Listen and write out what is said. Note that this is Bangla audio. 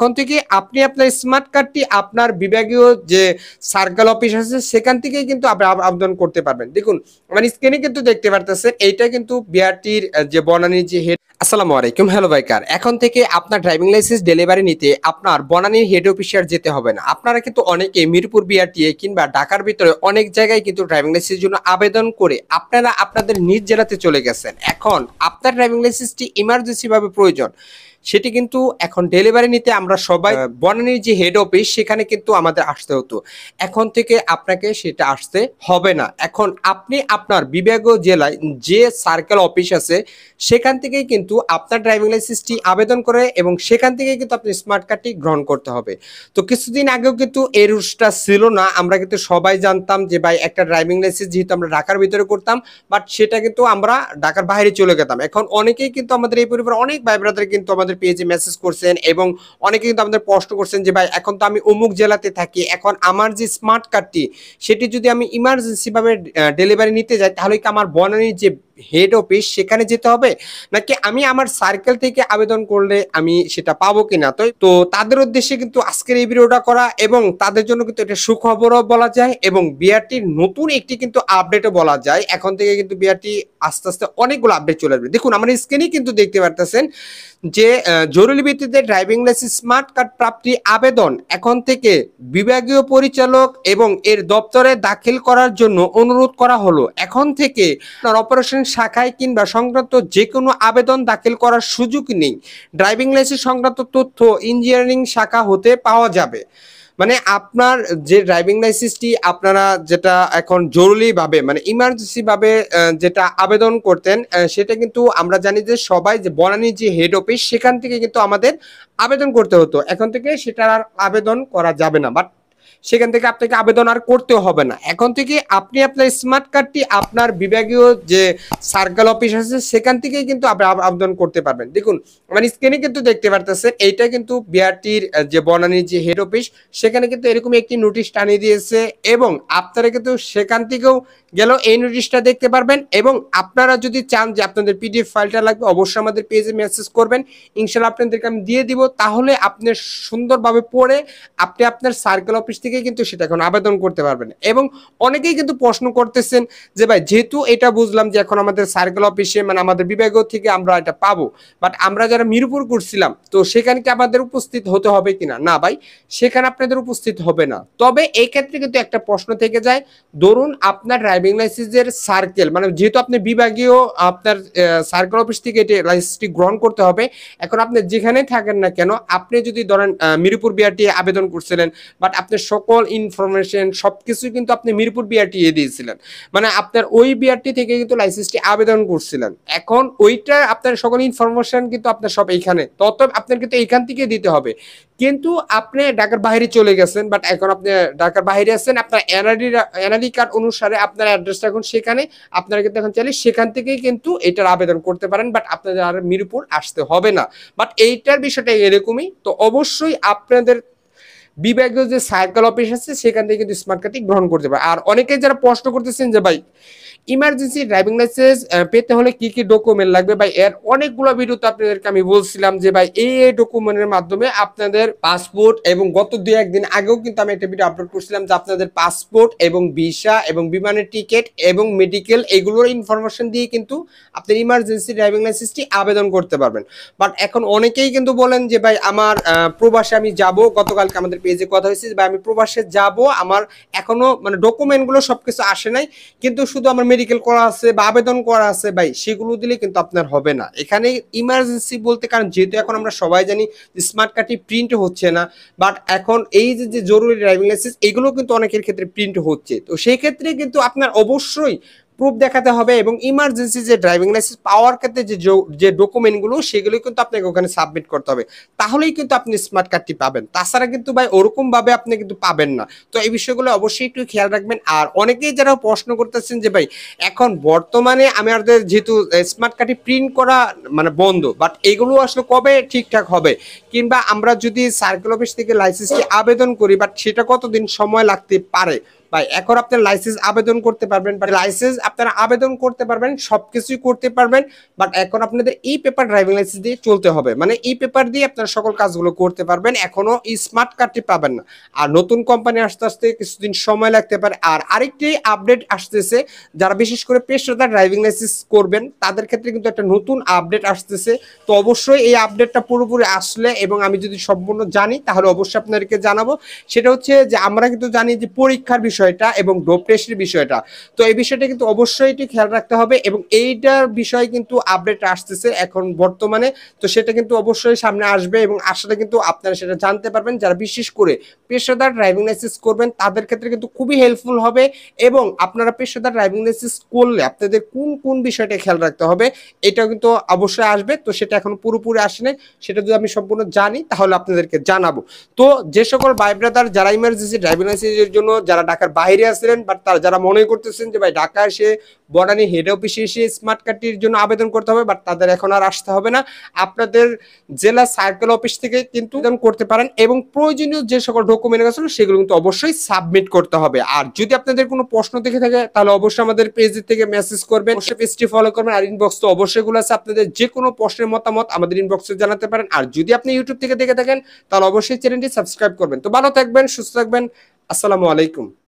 এখন থেকে আপনি আপনার স্মার্ট কার্ডটি আপনার বিভাগীয় যে সার্কেল অফিস আছে সেখান থেকেই কিন্তু আপনি আবেদন করতে পারবেন। দেখুন আমার স্ক্রিনে কিন্তু দেখতে পারতেছেন এইটা কিন্তু বিআরটির যে বনানীর যে হেড। আসসালামু আলাইকুম, হ্যালো বাইকার। এখন থেকে আপনার ড্রাইভিং লাইসেন্স ডেলিভারি নিতে আপনার বনানীর হেড অফিসে আর যেতে হবে না। আপনারা কিন্তু অনেকে মিরপুর বিআরটিএ কিংবা ঢাকার ভিতরে অনেক জায়গায় কিন্তু ড্রাইভিং লাইসেন্সের জন্য আবেদন করে আপনারা আপনাদের নিজ জেলাতে চলে গেছেন। এখন আপনার ড্রাইভিং লাইসেন্সটি ইমার্জেন্সি ভাবে প্রয়োজন, সেটি কিন্তু এখন ডেলিভারি নিতে আমরা সবাই বনানীর যে হেড অফিস সেখানে কিন্তু আমাদের আসতে হতো। এখন থেকে আপনাকে সেটা আসতে হবে না। এখন আপনি আপনার বিভাগীয় জেলায় যে সার্কেল অফিস আছে সেখান থেকেই কিন্তু আপনার ড্রাইভিং লাইসেন্সটি আবেদন করে এবং সেখান থেকে কিন্তু আপনি স্মার্ট কার্ডটি গ্রহণ করতে হবে। তো কিছুদিন আগেও কিন্তু এই রুলসটা ছিল না, আমরা কিন্তু সবাই জানতাম যে ভাই একটা ড্রাইভিং লাইসেন্স যেহেতু আমরা ঢাকার ভিতরে করতাম, বাট সেটা কিন্তু আমরা ঢাকার বাইরে চলে যেতাম। এখন অনেকেই কিন্তু আমাদের এই পরিবার অনেক ভাই ব্রাদার কিন্তু আমাদের পেজে মেসেজ করছেন এবং অনেকে কিন্তু আমাদের প্রশ্ন করছেন যে ভাই এখন তো আমি অমুক জেলাতে থাকি, এখন আমার যে স্মার্ট কার্ডটি সেটি যদি আমি ইমার্জেন্সি ভাবে ডেলিভারি নিতে যাই তাহলে কি আমার বনানীর যে হেড অফিস সেখানে যেতে হবে, নাকি আমি আমার সার্কেল থেকে আবেদন করলে আমি সেটা পাবো কিনা। তো তাদের উদ্দেশ্যে কিন্তু আজকের এই ভিডিওটা করা এবং তাদের জন্য কিন্তু এটা সুখবরও বলা যায় এবং বিআরটির নতুন একটি কিন্তু আপডেটও বলা যায়। এখন থেকে কিন্তু বিআরটি আস্তে আস্তে অনেকগুলো আপডেট চলে আসবে। দেখুন আমার স্ক্রিনে কিন্তু দেখতে পারতেছেন যে জরুরি ভিত্তিতে ড্রাইভিং লাইসেন্স স্মার্ট কার্ড প্রাপ্তি আবেদন এখন থেকে বিভাগীয় পরিচালক এবং এর দপ্তরে দাখিল করার জন্য অনুরোধ করা হলো। এখন থেকে আপনার অপারেশন শাখায় কিংবা সংক্রান্ত যে কোনো আবেদন দাখিল করার সুযোগ নেই। ড্রাইভিং লাইসেন্স সংক্রান্ত তথ্য ইঞ্জিনিয়ারিং শাখা হতে পাওয়া যাবে। মানে আপনার যে ড্রাইভিং লাইসেন্সটি আপনারা যেটা এখন জরুরি ভাবে মানে ইমার্জেন্সি ভাবে যেটা আবেদন করতেন, সেটা কিন্তু আমরা জানি যে সবাই যে বনানীর যে হেড অফিস সেখান থেকে কিন্তু আমাদের আবেদন করতে হতো। এখন থেকে সেটা আর আবেদন করা যাবে না, বাট সেখান থেকে আপনাকে আবেদন আর করতেও হবে না। এখন থেকে আপনি আপনার স্মার্ট কার্ডটি আপনার বিভাগীয় যে সার্কেল অফিস আছে সেখান থেকেই কিন্তু আপনি আবেদন করতে পারবেন। দেখুন আমার স্ক্রিনে কিন্তু দেখতে পারতেছেন এইটা কিন্তু বিআরটির যে বনানীর যে হেড অফিস সেখানে কিন্তু এরকম একটি নোটিশ টানিয়ে দিয়েছে এবং আপনারা কিন্তু সেখান থেকেও গেলেও এই নোটিশটা দেখতে পারবেন। এবং আপনারা যদি চান যে আপনাদের পিডিএফ ফাইলটা লাগবে অবশ্যই আমাদের পেজে মেসেজ করবেন, ইনশাআল্লাহ আপনাদেরকে আমি দিয়ে দিব। তাহলে আপনি সুন্দরভাবে পড়ে আপনি আপনার সার্কেল অফিস থেকে কিন্তু সেটা এখন আবেদন করতে পারবেন। এবং অনেকেই কিন্তু প্রশ্ন করতেছেন যে ভাই যেহেতু এটা বুঝলাম যে এখন আমাদের সার্কেল অফিসে মানে আমাদের বিভাগীয় থেকে আমরা এটা পাবো, বাট আমরা যারা মিরপুর করছিলাম তো সেখানে কি আমাদের উপস্থিত হতে হবে কিনা? না ভাই, সেখানে আপনাদের উপস্থিত হবে না। তবে এই ক্ষেত্রে কিন্তু একটা প্রশ্ন থেকে যায়, ধরুন আপনার ড্রাইভিং লাইসেন্সের সার্কেল মানে যেহেতু আপনি বিভাগীয় আপনার সার্কেল অফিস থেকে এটা লাইসেন্সটি গ্রহণ করতে হবে। এখন আপনি যেখানেই থাকেন না কেন, আপনি যদি ধরেন মিরপুর বিআরটি আবেদন করছিলেন বাট আপনার সকল ইনফরমেশন সবকিছু কিন্তু আপনি মিরপুর বিআরটি দিয়েছিলেন, মানে আপনার ওই বিআরটি থেকে কিন্তু লাইসেন্সটি আবেদন করছিলেন। এখন ওইটা আপনার সকল ইনফরমেশন কিন্তু আপনার সব এইখানে, তত আপনার কিন্তু এইখান থেকে দিতে হবে। কিন্তু আপনি ঢাকার বাইরে চলে গেছেন, বাট এখন আপনি ঢাকার বাইরে আছেন, আপনার এনআইডি কার্ড অনুসারে আপনার অ্যাড্রেসটা এখন সেখানে, আপনারা কিন্তু এখন চাইলে সেখান থেকেই কিন্তু এটার আবেদন করতে পারেন, বাট আপনাদের আর মিরপুর আসতে হবে না। বাট এইটার বিষয়টা এরকমই। তো অবশ্যই আপনাদের বিভাগীয় যে সার্কেল অফিস আছে সেখান থেকে কিন্তু স্মার্ট কার্ডটি গ্রহণ করতে পারে। আর অনেকে যারা প্রশ্ন করতেছেন যে ভাই ইমার্জেন্সি ড্রাইভিং লাইসেন্স পেতে হলে কি কি ডকুমেন্ট লাগবে, ভাই এর অনেকগুলো ভিডিওতে আপনাদেরকে আমি বলছিলাম যে ভাই এই ডকুমেন্টের মাধ্যমে আপনাদের পাসপোর্ট, এবং গত 2-1 দিন আগেও কিন্তু আমি একটা ভিডিও আপলোড করছিলাম যে আপনাদের পাসপোর্ট এবং ভিসা এবং বিমানের টিকিট এবং মেডিকেল এগুলোর ইনফরমেশন দিয়ে কিন্তু আপনার ইমার্জেন্সি ড্রাইভিং লাইসেন্সটি আবেদন করতে পারবেন। বাট এখন অনেকেই কিন্তু বলেন যে ভাই আমার প্রবাসে আমি যাব, গতকালকে আমাদের পেজে কথা হয়েছে যে ভাই আমি প্রবাসে যাব, আমার এখনো মানে ডকুমেন্টগুলো সবকিছু আসে নাই, কিন্তু শুধু আমার মেডিকেল করা আছে বা আবেদন করা আছে, ভাই সেগুলো দিলে কিন্তু আপনার হবে না। এখানে ইমার্জেন্সি বলতে, কারণ যেহেতু এখন আমরা সবাই জানি স্মার্ট কার্ডটি প্রিন্ট হচ্ছে না, বাট এখন এই যে জরুরি ড্রাইভিং লাইসেন্স এগুলো কিন্তু অনেকের ক্ষেত্রে প্রিন্ট হচ্ছে। তো সেই ক্ষেত্রে কিন্তু আপনার অবশ্যই প্রুফ দেখাতে হবে এবং ইমার্জেন্সি যে ড্রাইভিং লাইসেন্স পাওয়ার ক্ষেত্রে যে ডকুমেন্টগুলো সেগুলো কিন্তু আপনাকে ওখানে সাবমিট করতে হবে, তাহলেই কিন্তু আপনি স্মার্ট কার্ডটি পাবেন। তাছাড়া কিন্তু ভাই ওরকম ভাবে আপনি কিন্তু পাবেন না। তো এই বিষয়গুলো অবশ্যই একটু খেয়াল রাখবেন। আর অনেকেই যারা প্রশ্ন করতেছেন যে ভাই এখন বর্তমানে আমাদের যেহেতু স্মার্ট কার্ডটি প্রিন্ট করা মানে বন্ধ, বাট এগুলো আসলে কবে ঠিকঠাক হবে, কিংবা আমরা যদি সার্কেল অফিস থেকে লাইসেন্সটি আবেদন করি বাট সেটা কতদিন সময় লাগতে পারে, ভাই এখন আপনার লাইসেন্স আবেদন করতে পারবেন, বাট লাইসেন্স আপনারা আবেদন করতে পারবেন, সবকিছুই করতে পারবেন, বাট এখন আপনাদের ই পেপার ড্রাইভিং লাইসেন্স দিয়ে চলতে হবে, মানে ই পেপার দিয়ে আপনারা সকল কাজগুলো করতে পারবেন, এখনো এই স্মার্ট কার্ডটি পাবেন না। আর নতুন কোম্পানি আসতে আসতে কিছুদিন সময় লাগতে পারে। আর আরেকটি আপডেট আসতেছে, যারা বিশেষ করে পেশাদার ড্রাইভিং লাইসেন্স করবেন তাদের ক্ষেত্রে কিন্তু একটা নতুন আপডেট আসতেছে। তো অবশ্যই এই আপডেটটা পুরোপুরি আসলে এবং আমি যদি সম্পূর্ণ জানি তাহলে অবশ্যই আপনাদেরকে জানাবো। সেটা হচ্ছে যে আমরা কিন্তু জানি যে পরীক্ষার বিষয়টা এবং ডোপ টেস্টের বিষয়টা, তো এই বিষয়টা কিন্তু অবশ্যই একটু খেয়াল রাখতে হবে এবং এইটার বিষয়ে কিন্তু আপডেট আসতেছে এখন বর্তমানে। তো সেটা কিন্তু অবশ্যই সামনে আসবে এবং আসলে কিন্তু আপনারা সেটা জানতে পারবেন। যারা বিশেষ করে পেশাদার ড্রাইভিং লাইসেন্স করবেন তাদের ক্ষেত্রে কিন্তু খুবই হেল্পফুল হবে এবং আপনারা পেশাদার ড্রাইভিং লাইসেন্স করলে আপনাদের কোন কোন বিষয়টা খেয়াল রাখতে হবে এটাও কিন্তু অবশ্যই আসবে। তো সেটা এখন পুরোপুরি আসেনি, সেটা যদি আমি সম্পূর্ণ জানি তাহলে আপনাদেরকে জানাবো। তো যে সকল ভাই ব্রাদার যারা ইমার্জেন্সি ড্রাইভিং লাইসেন্সের জন্য যারা ঢাকার বাইরে আসছিলেন, বাট তারা যারা মনে করতেছেন যে ভাই ঢাকা এসে বনানী হেড অফিসে এসে স্মার্ট কার্ডটির জন্য আবেদন করতে হবে, বাট তাদের এখন আর আসতে হবে না, আপনাদের জেলা সার্কেল অফিস থেকে কিন্তু আবেদন করতে পারেন এবং প্রয়োজনীয় যে সকল ডকুমেন্ট আছে সেগুলো কিন্তু অবশ্যই সাবমিট করতে হবে। আর যদি আপনাদের কোনো প্রশ্ন থেকে থাকে তাহলে অবশ্যই আমাদের পেজ থেকে মেসেজ করবেন, অবশ্যই পেজটি ফলো করবেন। আর ইনবক্স তো অবশ্যই গুলো আছে, আপনাদের যে কোনো প্রশ্নের মতামত আমাদের ইনবক্সে জানাতে পারেন। আর যদি আপনি ইউটিউব থেকে দেখে থাকেন তাহলে অবশ্যই চ্যানেলটি সাবস্ক্রাইব করবেন। তো ভালো থাকবেন, সুস্থ থাকবেন, আসসালামু আলাইকুম।